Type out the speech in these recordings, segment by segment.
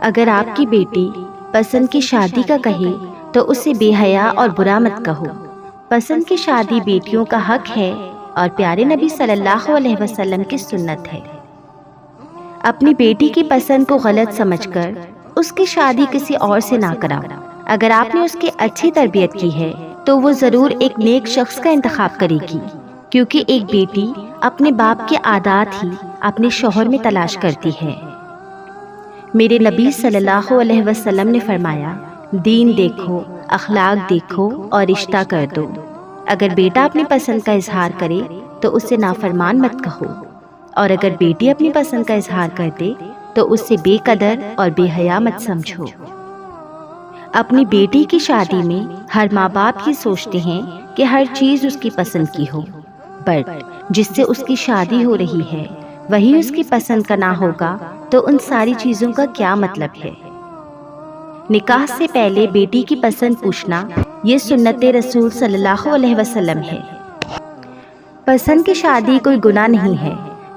اگر آپ کی بیٹی پسند کی شادی کا کہے تو اسے بے حیا اور برا مت کہو۔ پسند کی شادی بیٹیوں کا حق ہے اور پیارے نبی صلی اللہ علیہ وسلم کی سنت ہے۔ اپنی بیٹی کی پسند کو غلط سمجھ کر اس کی شادی کسی اور سے نہ کراؤ۔ اگر آپ نے اس کی اچھی تربیت کی ہے تو وہ ضرور ایک نیک شخص کا انتخاب کرے گی، کیونکہ ایک بیٹی اپنے باپ کے عادات ہی اپنے شوہر میں تلاش کرتی ہے۔ میرے نبی صلی اللہ علیہ وسلم نے فرمایا، دین دیکھو، اخلاق دیکھو اور رشتہ کر دو۔ اگر بیٹا اپنی پسند کا اظہار کرے تو اسے نافرمان مت کہو، اور اگر بیٹی اپنی پسند کا اظہار کر دے تو اسے بے قدر اور بے حیا مت سمجھو۔ اپنی بیٹی کی شادی میں ہر ماں باپ یہ سوچتے ہیں کہ ہر چیز اس کی پسند کی ہو، بٹ جس سے اس کی شادی ہو رہی ہے وہی اس کی پسند کا نہ ہوگا تو ان ساری چیزوں کا کیا مطلب ہے؟ نکاح سے پہلے بیٹی کی پسند پوچھنا یہ سنت رسول صلی اللہ علیہ وسلم ہے۔ پسند کی شادی کوئی گناہ نہیں ہے،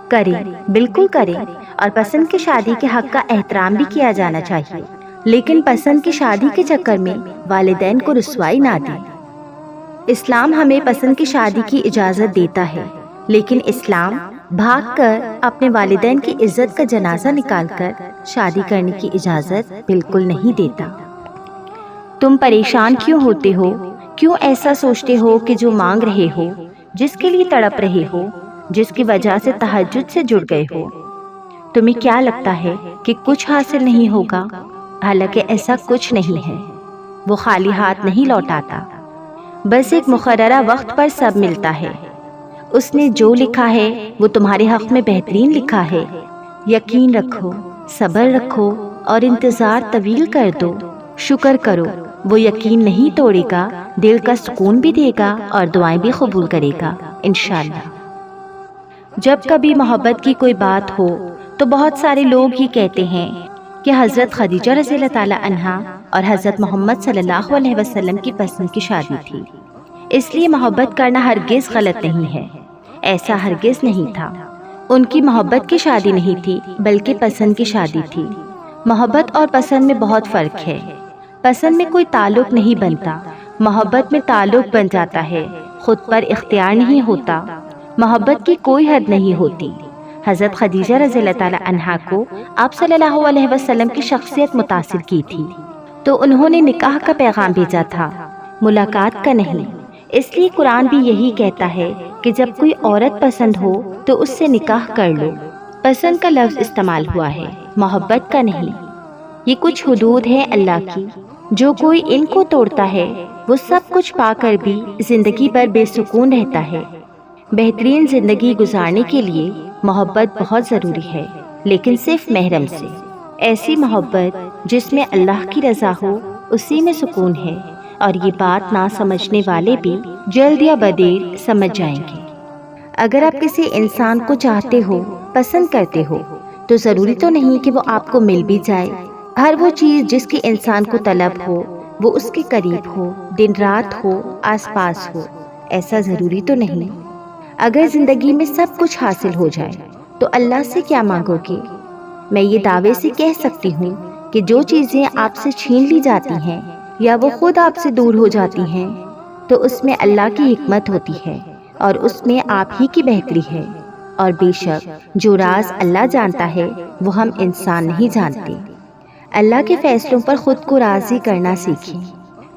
کرے، بالکل کرے، اور پسند کی شادی کے حق کا احترام بھی کیا جانا چاہیے، لیکن پسند کی شادی کے چکر میں والدین کو رسوائی نہ دیں۔ اسلام ہمیں پسند کی شادی کی اجازت دیتا ہے، لیکن اسلام بھاگ کر اپنے والدین کی عزت کا جنازہ نکال کر شادی کرنے کی اجازت بالکل نہیں دیتا۔ تم پریشان کیوں ہوتے ہو؟ کیوں ایسا سوچتے ہو کہ جو مانگ رہے ہو، جس کے لیے تڑپ رہے ہو، جس کی وجہ سے تہجد سے جڑ گئے ہو، تمہیں کیا لگتا ہے کہ کچھ حاصل نہیں ہوگا؟ حالانکہ ایسا کچھ نہیں ہے۔ وہ خالی ہاتھ نہیں لوٹاتا، بس ایک مقررہ وقت پر سب ملتا ہے۔ اس نے جو لکھا ہے وہ تمہارے حق میں بہترین لکھا ہے۔ یقین رکھو، صبر رکھو اور انتظار طویل کر دو۔ شکر کرو، وہ یقین نہیں توڑے گا، دل کا سکون بھی دے گا اور دعائیں بھی قبول کرے گا انشاءاللہ۔ جب کبھی محبت کی کوئی بات ہو تو بہت سارے لوگ ہی کہتے ہیں کہ حضرت خدیجہ رضی اللہ تعالی عنہا اور حضرت محمد صلی اللہ علیہ وسلم کی پسند کی شادی تھی، اس لیے محبت کرنا ہرگز غلط نہیں ہے۔ ایسا ہرگز نہیں تھا۔ ان کی محبت کی شادی نہیں تھی بلکہ پسند کی شادی تھی۔ محبت اور پسند میں بہت فرق ہے۔ پسند میں کوئی تعلق نہیں بنتا، محبت میں تعلق بن جاتا ہے، خود پر اختیار نہیں ہوتا، محبت کی کوئی حد نہیں ہوتی۔ حضرت خدیجہ رضی اللہ تعالی عنہا کو آپ صلی اللہ علیہ وسلم کی شخصیت متاثر کی تھی، تو انہوں نے نکاح کا پیغام بھیجا تھا، ملاقات کا نہیں۔ اس لیے قرآن بھی یہی کہتا ہے کہ جب کوئی عورت پسند ہو تو اس سے نکاح کر لو۔ پسند کا لفظ استعمال ہوا ہے، محبت کا نہیں۔ یہ کچھ حدود ہیں اللہ کی، جو کوئی ان کو توڑتا ہے وہ سب کچھ پا کر بھی زندگی پر بے سکون رہتا ہے۔ بہترین زندگی گزارنے کے لیے محبت بہت ضروری ہے، لیکن صرف محرم سے۔ ایسی محبت جس میں اللہ کی رضا ہو، اسی میں سکون ہے، اور یہ بات نہ سمجھنے والے بھی جلد یا بدیر سمجھ جائیں گے۔ اگر آپ کسی انسان کو چاہتے ہو، پسند کرتے ہو، تو ضروری تو نہیں کہ وہ آپ کو مل بھی جائے۔ ہر وہ چیز جس کی انسان کو طلب ہو وہ اس کے قریب ہو، دن رات ہو، آس پاس ہو، ایسا ضروری تو نہیں۔ اگر زندگی میں سب کچھ حاصل ہو جائے تو اللہ سے کیا مانگو گے؟ میں یہ دعوے سے کہہ سکتی ہوں کہ جو چیزیں آپ سے چھین لی جاتی ہیں یا وہ خود آپ سے دور ہو جاتی ہیں تو اس میں اللہ کی حکمت ہوتی ہے، اور اس میں آپ ہی کی بہتری ہے، اور بے شک جو راز اللہ جانتا ہے وہ ہم انسان نہیں جانتے۔ اللہ کے فیصلوں پر خود کو راضی کرنا سیکھیں۔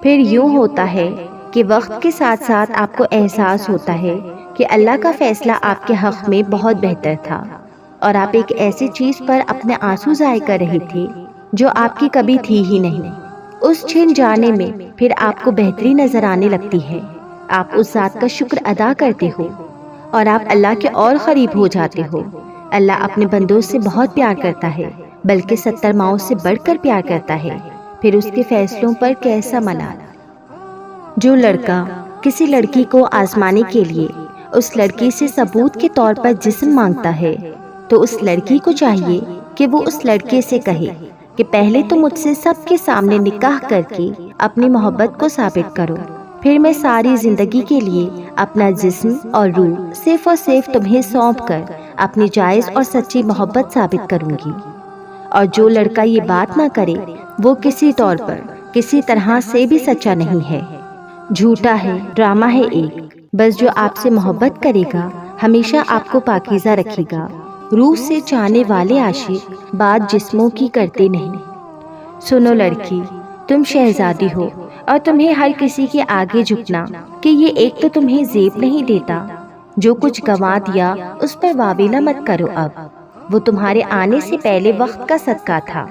پھر یوں ہوتا ہے کہ وقت کے ساتھ ساتھ آپ کو احساس ہوتا ہے کہ اللہ کا فیصلہ آپ کے حق میں بہت بہتر تھا، اور آپ ایک ایسی چیز پر اپنے آنسو ضائع کر رہے تھے جو آپ کی کبھی تھی ہی نہیں۔ اس چھن جانے میں پھر آپ کو بہتری نظر آنے لگتی ہے، آپ اس ذات کا شکر ادا کرتے ہو اور آپ اللہ کے اور قریب ہو جاتے ہو۔ اللہ اپنے بندوں سے بہت پیار کرتا ہے، بلکہ 70 ماؤں سے بڑھ کر پیار کرتا ہے۔ پھر اس کے فیصلوں پر کیسا ملال۔ جو لڑکا کسی لڑکی کو آزمانے کے لیے اس لڑکی سے ثبوت کے طور پر جسم مانگتا ہے تو اس لڑکی کو چاہیے کہ وہ اس لڑکے سے کہے کہ پہلے تو مجھ سے سب کے سامنے نکاح کر کے اپنی محبت کو ثابت کرو، پھر میں ساری زندگی کے لیے اپنا جسم اور روح صرف اور صرف تمہیں سونپ کر اپنی جائز اور سچی محبت ثابت کروں گی، اور جو لڑکا یہ بات نہ کرے وہ کسی طور پر کسی طرح سے بھی سچا نہیں ہے، جھوٹا ہے، ڈرامہ ہے ایک۔ بس جو آپ سے محبت کرے گا ہمیشہ آپ کو پاکیزہ رکھے گا۔ روح سے چاہنے والے عاشق بات جسموں کی کرتے نہیں۔ سنو لڑکی، تم شہزادی ہو اور تمہیں ہر کسی کے آگے جھکنا کہ یہ ایک تو تمہیں زیب نہیں دیتا، جو کچھ گنوا دیا اس پر واویلا مت کرو، اب وہ تمہارے آنے سے پہلے وقت کا صدقہ تھا۔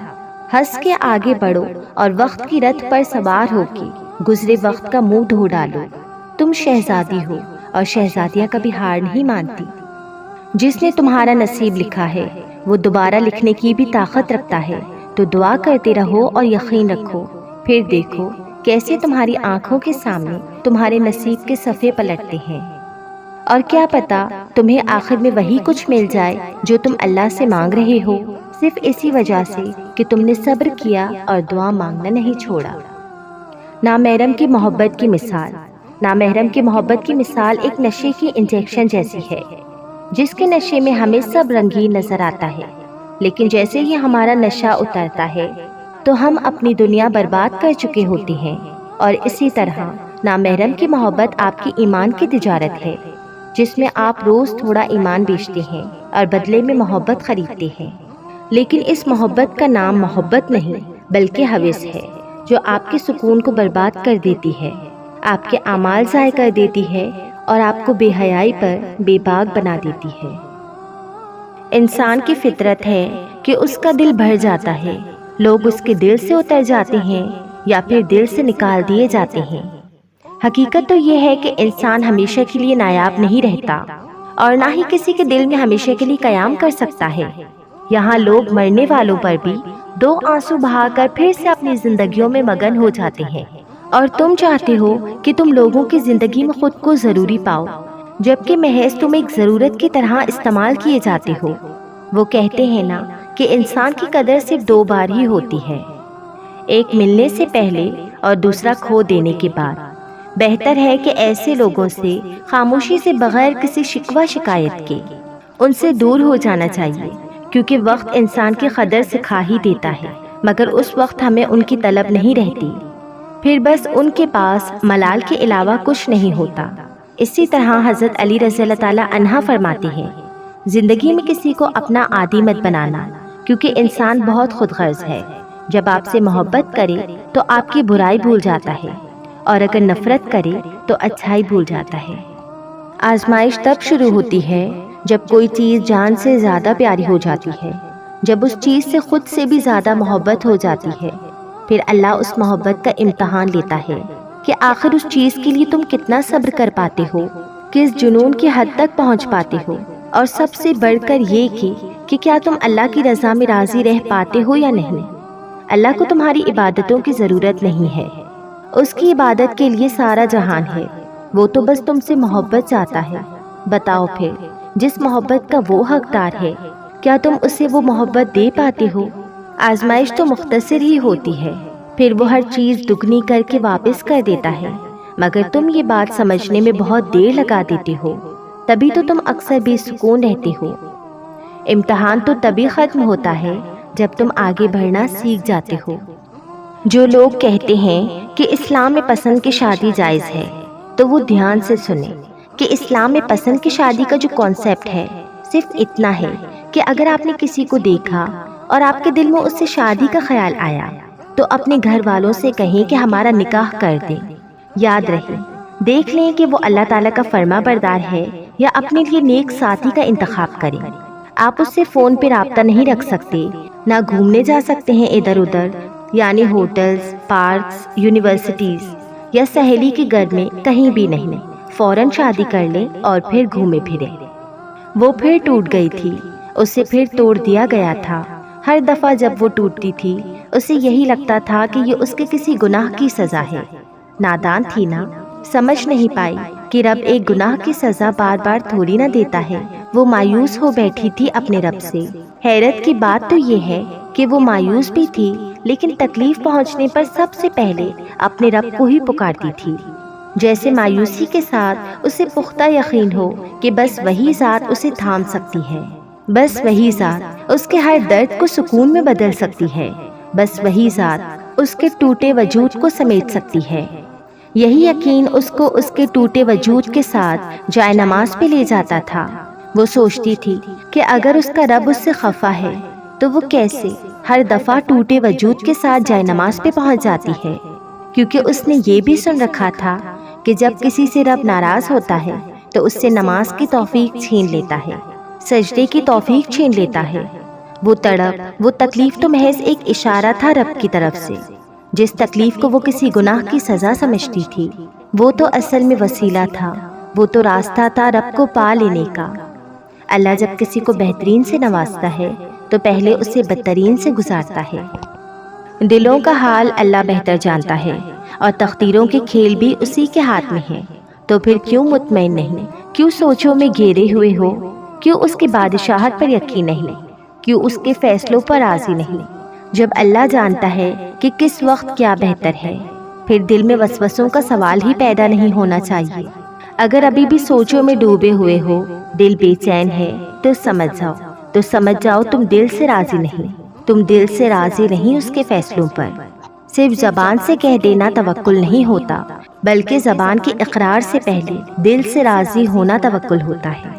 ہنس کے آگے بڑھو اور وقت کی رتھ پر سوار ہو کے گزرے وقت کا منہ دھو ڈالو۔ تم شہزادی ہو اور شہزادیاں کبھی ہار نہیں مانتی۔ جس نے تمہارا نصیب لکھا ہے وہ دوبارہ لکھنے کی بھی طاقت رکھتا ہے، تو دعا کرتے رہو اور یقین رکھو، پھر دیکھو کیسے تمہاری آنکھوں کے سامنے تمہارے نصیب کے صفحے پلٹتے ہیں۔ اور کیا پتا تمہیں آخر میں وہی کچھ مل جائے جو تم اللہ سے مانگ رہے ہو، صرف اسی وجہ سے کہ تم نے صبر کیا اور دعا مانگنا نہیں چھوڑا۔ نامحرم کی محبت کی مثال۔ نامحرم کی محبت کی مثال ایک نشے کی انجیکشن جیسی ہے، جس کے نشے میں ہمیں سب رنگین نظر آتا ہے، لیکن جیسے ہی ہمارا نشہ اترتا ہے تو ہم اپنی دنیا برباد کر چکے ہوتے ہیں۔ اور اسی طرح نامحرم کی محبت آپ کی ایمان کی تجارت ہے، جس میں آپ روز تھوڑا ایمان بیچتے ہیں اور بدلے میں محبت خریدتے ہیں۔ لیکن اس محبت کا نام محبت نہیں بلکہ ہوس ہے، جو آپ کے سکون کو برباد کر دیتی ہے، آپ کے اعمال ضائع کر دیتی ہے اور آپ کو بے حیائی پر بے باک بنا دیتی ہے۔ انسان کی فطرت ہے کہ اس کا دل بھر جاتا ہے، لوگ اس کے دل سے اتر جاتے ہیں یا پھر دل سے نکال دیے جاتے ہیں۔ حقیقت تو یہ ہے کہ انسان ہمیشہ کے لیے نایاب نہیں رہتا اور نہ ہی کسی کے دل میں ہمیشہ کے لیے قیام کر سکتا ہے۔ یہاں لوگ مرنے والوں پر بھی دو آنسو بہا کر پھر سے اپنی زندگیوں میں مگن ہو جاتے ہیں، اور تم چاہتے ہو کہ تم لوگوں کی زندگی میں خود کو ضروری پاؤ، جبکہ محض تم ایک ضرورت کی طرح استعمال کیے جاتے ہو۔ وہ کہتے ہیں نا کہ انسان کی قدر صرف دو بار ہی ہوتی ہے، ایک ملنے سے پہلے اور دوسرا کھو دینے کے بعد۔ بہتر ہے کہ ایسے لوگوں سے خاموشی سے بغیر کسی شکوہ شکایت کے ان سے دور ہو جانا چاہیے، کیونکہ وقت انسان کی قدر سکھا ہی دیتا ہے، مگر اس وقت ہمیں ان کی طلب نہیں رہتی، پھر بس ان کے پاس ملال کے علاوہ کچھ نہیں ہوتا۔ اسی طرح حضرت علی رضی اللہ تعالی عنہ فرماتے ہیں، زندگی میں کسی کو اپنا عادی مت بنانا، کیونکہ انسان بہت خود غرض ہے۔ جب آپ سے محبت کرے تو آپ کی برائی بھول جاتا ہے، اور اگر نفرت کرے تو اچھائی بھول جاتا ہے۔ آزمائش تب شروع ہوتی ہے جب کوئی چیز جان سے زیادہ پیاری ہو جاتی ہے، جب اس چیز سے خود سے بھی زیادہ محبت ہو جاتی ہے۔ پھر اللہ اس محبت کا امتحان لیتا ہے کہ آخر اس چیز کے لیے تم کتنا صبر کر پاتے ہو، کس جنون کی حد تک پہنچ پاتے ہو، اور سب سے بڑھ کر یہ کہ کیا تم اللہ کی رضا میں راضی رہ پاتے ہو یا نہیں۔ اللہ کو تمہاری عبادتوں کی ضرورت نہیں ہے، اس کی عبادت کے لیے سارا جہان ہے، وہ تو بس تم سے محبت چاہتا ہے۔ بتاؤ پھر جس محبت کا وہ حقدار ہے، کیا تم اسے وہ محبت دے پاتے ہو؟ آزمائش تو مختصر ہی ہوتی ہے، پھر وہ ہر چیز دگنی کر کے واپس کر دیتا ہے، مگر تم یہ بات سمجھنے میں بہت دیر لگا دیتے ہو، تبھی تو تم اکثر بے سکون رہتے ہو۔ امتحان تو تبھی ختم ہوتا ہے جب تم آگے بڑھنا سیکھ جاتے ہو۔ جو لوگ کہتے ہیں کہ اسلام میں پسند کی شادی جائز ہے، تو وہ دھیان سے سنیں کہ اسلام میں پسند کی شادی کا جو کانسیپٹ ہے صرف اتنا ہے کہ اگر آپ نے کسی کو دیکھا اور آپ کے دل میں اس سے شادی کا خیال آیا تو اپنے گھر والوں سے کہیں کہ ہمارا نکاح کر دیں۔ یاد رہے، دیکھ لیں کہ وہ اللہ تعالیٰ کا فرما بردار ہے یا اپنے لیے نیک ساتھی کا انتخاب کریں۔ آپ اس سے فون پہ رابطہ نہیں رکھ سکتے، نہ گھومنے جا سکتے ہیں ادھر ادھر، یعنی ہوٹلز، پارکس، یونیورسٹیز یا سہیلی کے گھر میں کہیں بھی نہیں۔ فوراً شادی کر لیں اور پھر گھومے پھرے۔ وہ پھر ٹوٹ گئی تھی، اسے پھر توڑ دیا گیا تھا۔ ہر دفعہ جب وہ ٹوٹتی تھی اسے یہی لگتا تھا کہ یہ اس کے کسی گناہ کی سزا ہے۔ نادان تھی نا، سمجھ نہیں پائی کہ رب ایک گناہ کی سزا بار بار تھوڑی نہ دیتا ہے۔ وہ مایوس ہو بیٹھی تھی اپنے رب سے۔ حیرت کی بات تو یہ ہے کہ وہ مایوس بھی تھی، لیکن تکلیف پہنچنے پر سب سے پہلے اپنے رب کو ہی پکارتی تھی، جیسے مایوسی کے ساتھ اسے پختہ یقین ہو کہ بس وہی ذات اسے تھام سکتی ہے۔ بس وہی ذات اس کے ہر درد کو سکون میں بدل سکتی ہے، بس وہی ذات اس کے ٹوٹے وجود کو سمیٹ سکتی ہے۔ یہی یقین اس کو اس کے ٹوٹے وجود کے ساتھ جائے نماز پہ لے جاتا تھا۔ وہ سوچتی تھی کہ اگر اس کا رب اس سے خفا ہے تو وہ کیسے ہر دفعہ ٹوٹے وجود کے ساتھ جائے نماز پہ پہنچ جاتی ہے، کیونکہ اس نے یہ بھی سن رکھا تھا کہ جب کسی سے رب ناراض ہوتا ہے تو اس سے نماز کی توفیق چھین لیتا ہے، سجدے کی توفیق چھین لیتا ہے۔ وہ تڑپ، وہ تکلیف تو محض ایک اشارہ تھا رب کی طرف سے۔ جس تکلیف کو وہ کسی گناہ کی سزا سمجھتی تھی، وہ تو اصل میں وسیلہ تھا، وہ تو راستہ تھا رب کو پا لینے کا۔ اللہ جب کسی کو بہترین سے نوازتا ہے تو پہلے اسے بدترین سے گزارتا ہے۔ دلوں کا حال اللہ بہتر جانتا ہے، اور تقدیروں کے کھیل بھی اسی کے ہاتھ میں ہیں۔ تو پھر کیوں مطمئن نہیں، کیوں سوچوں میں گھیرے ہوئے ہو، کیوں اس کی بادشاہت پر یقین نہیں، کیوں اس کے فیصلوں پر راضی نہیں؟ جب اللہ جانتا ہے کہ کس وقت کیا بہتر ہے، پھر دل میں وسوسوں کا سوال ہی پیدا نہیں ہونا چاہیے۔ اگر ابھی بھی سوچوں میں ڈوبے ہوئے ہو، دل بے چین ہے، تو سمجھ جاؤ تم دل سے راضی نہیں، تم دل سے راضی نہیں اس کے فیصلوں پر۔ صرف زبان سے کہہ دینا توکل نہیں ہوتا، بلکہ زبان کے اقرار سے پہلے دل سے راضی ہونا توکل ہوتا ہے۔